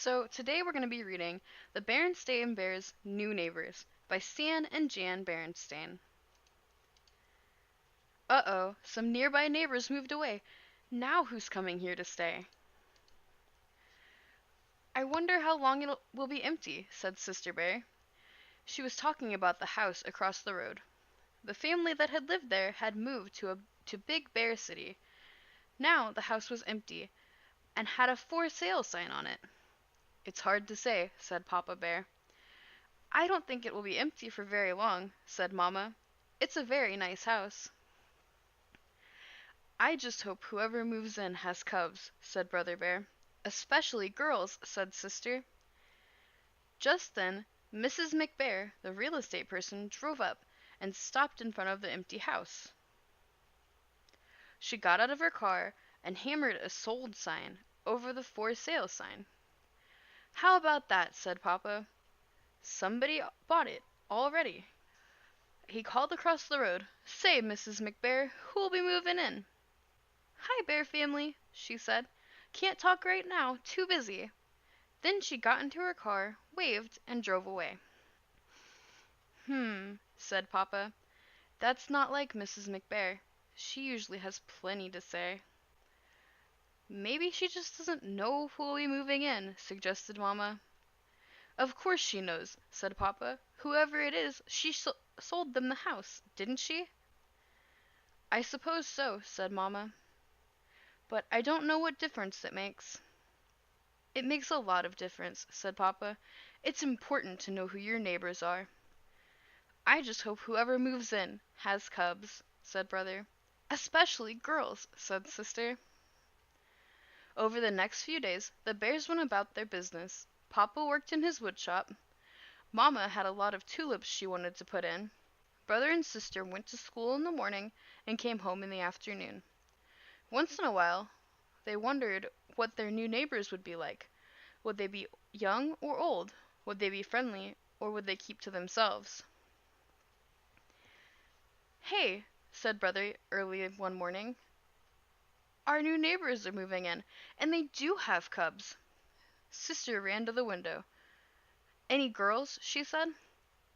So today we're going to be reading The Berenstain Bears' New Neighbors by Stan and Jan Berenstain. Uh-oh, some nearby neighbors moved away. Now who's coming here to stay? I wonder how long it will be empty, said Sister Bear. She was talking about the house across the road. The family that had lived there had moved to Big Bear City. Now the house was empty and had a for sale sign on it. It's hard to say, said Papa Bear. I don't think it will be empty for very long, said Mamma. It's a very nice house. I just hope whoever moves in has cubs, said Brother Bear. Especially girls, said Sister. Just then, Mrs. McBear, the real estate person, drove up and stopped in front of the empty house. She got out of her car and hammered a sold sign over the for sale sign. How about that, said Papa. Somebody bought it already. He called across the road. Say, Mrs. McBear, who'll be moving in? Hi, Bear family, she said. Can't talk right now, too busy. Then she got into her car, waved, and drove away. Said Papa. That's not like Mrs. McBear. She usually has plenty to say. Maybe she just doesn't know who'll be moving in, suggested Mamma. Of course she knows, said Papa. Whoever it is, she sold them the house, didn't she? I suppose so, said Mamma. But I don't know what difference it makes. It makes a lot of difference, said Papa. It's important to know who your neighbors are. I just hope whoever moves in has cubs, said Brother. Especially girls, said Sister. Over the next few days, the Bears went about their business. Papa worked in his woodshop. Mamma had a lot of tulips she wanted to put in. Brother and Sister went to school in the morning and came home in the afternoon. Once in a while, they wondered what their new neighbors would be like. Would they be young or old? Would they be friendly, or would they keep to themselves? Hey, said Brother early one morning. Our new neighbors are moving in, and they do have cubs. Sister ran to the window. Any girls? She said.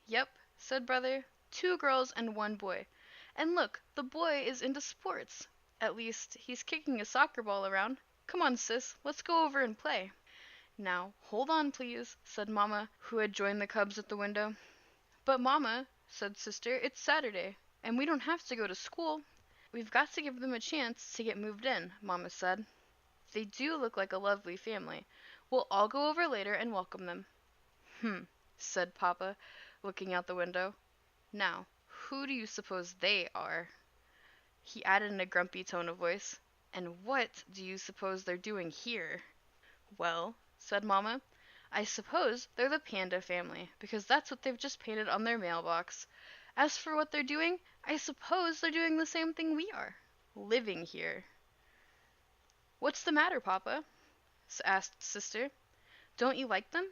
Yep, said Brother. 2 girls and 1 boy. And look, the boy is into sports. At least, he's kicking a soccer ball around. Come on, sis, let's go over and play. Now, hold on, please, said Mamma, who had joined the cubs at the window. But Mamma, said Sister, it's Saturday, and we don't have to go to school. We've got to give them a chance to get moved in, Mamma said. They do look like a lovely family. We'll all go over later and welcome them. Said Papa, looking out the window. Now, who do you suppose they are? He added in a grumpy tone of voice. And what do you suppose they're doing here? Well, said Mamma, I suppose they're the Panda family, because that's what they've just painted on their mailbox. As for what they're doing, I suppose they're doing the same thing we are, living here. What's the matter, Papa? Asked Sister. Don't you like them?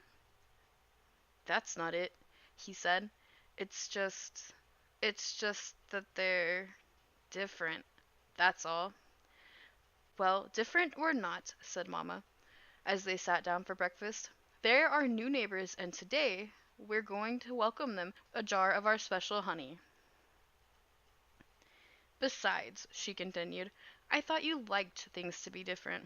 That's not it, he said. It's just that they're different, that's all. Well, different or not, said Mamma, as they sat down for breakfast. They're our new neighbors, and today we're going to welcome them a jar of our special honey. Besides, she continued, I thought you liked things to be different.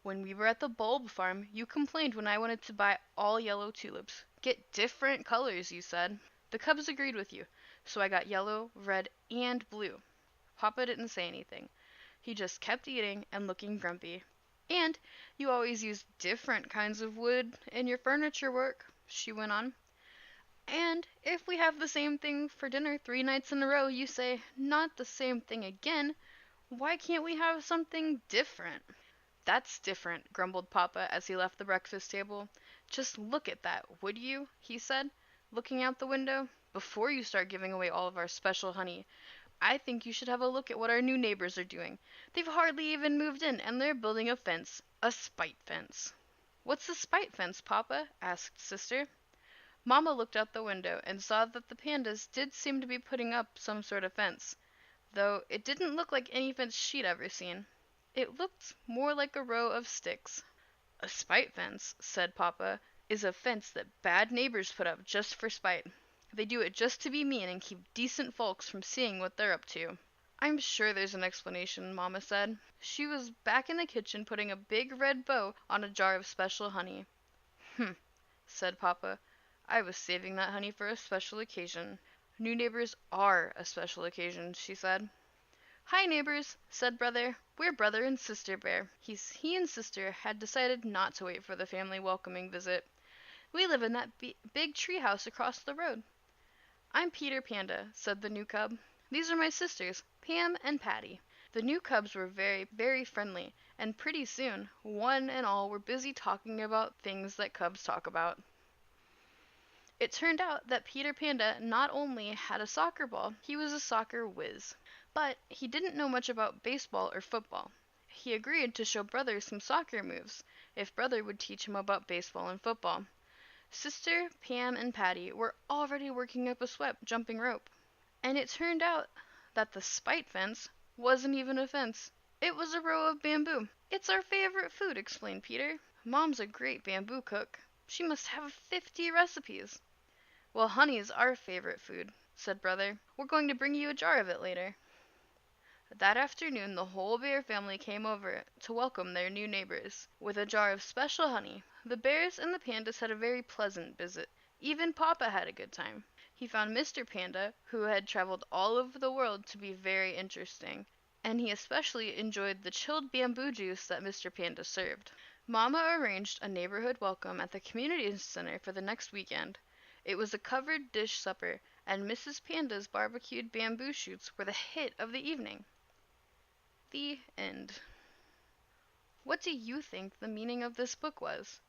When we were at the bulb farm, you complained when I wanted to buy all yellow tulips. Get different colors, you said. The cubs agreed with you, so I got yellow, red, and blue. Papa didn't say anything. He just kept eating and looking grumpy. And you always use different kinds of wood in your furniture work, she went on. And if we have the same thing for dinner 3 nights in a row, you say, not the same thing again. Why can't we have something different? That's different, grumbled Papa as he left the breakfast table. Just look at that, would you? He said, looking out the window. Before you start giving away all of our special honey, I think you should have a look at what our new neighbors are doing. They've hardly even moved in, and they're building a fence. A spite fence. What's a spite fence, Papa? Asked Sister. Mamma looked out the window and saw that the pandas did seem to be putting up some sort of fence, though it didn't look like any fence she'd ever seen. It looked more like a row of sticks. A spite fence, said Papa, is a fence that bad neighbors put up just for spite. They do it just to be mean and keep decent folks from seeing what they're up to. I'm sure there's an explanation, Mama said. She was back in the kitchen putting a big red bow on a jar of special honey. Hm, said Papa. I was saving that honey for a special occasion. New neighbors are a special occasion, she said. Hi, neighbors, said Brother. We're Brother and Sister Bear. He and Sister had decided not to wait for the family welcoming visit. We live in that big tree house across the road. I'm Peter Panda, said the new cub. These are my sisters, Pam and Patty. The new cubs were very, very friendly, and pretty soon one and all were busy talking about things that cubs talk about. It turned out that Peter Panda not only had a soccer ball, he was a soccer whiz. But he didn't know much about baseball or football. He agreed to show Brother some soccer moves, if Brother would teach him about baseball and football. Sister, Pam, and Patty were already working up a sweat jumping rope. And it turned out that the spite fence wasn't even a fence. It was a row of bamboo. It's our favorite food, explained Peter. Mom's a great bamboo cook. She must have 50 recipes. Well, honey's our favorite food, said Brother. We're going to bring you a jar of it later. That afternoon the whole bear family came over to welcome their new neighbors, with a jar of special honey. The bears and the pandas had a very pleasant visit. Even Papa had a good time. He found Mr. Panda, who had traveled all over the world, to be very interesting, and he especially enjoyed the chilled bamboo juice that Mr. Panda served. Mama arranged a neighborhood welcome at the community center for the next weekend. It was a covered dish supper, and Mrs. Panda's barbecued bamboo shoots were the hit of the evening. The end. What do you think the meaning of this book was?